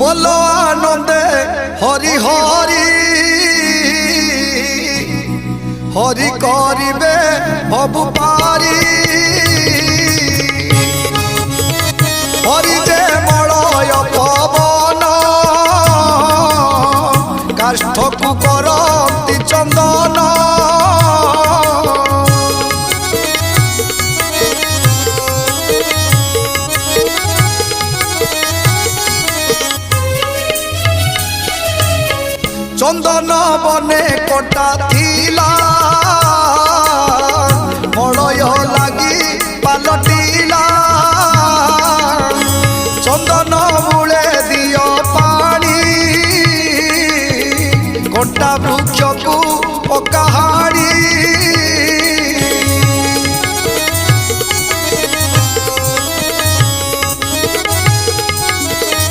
बोलो आनंदे हरि हरि हरि करिबे भव पारी हरि जे मलय पवन काष्ठकु करती चंदन चंदन बने कोटा थिला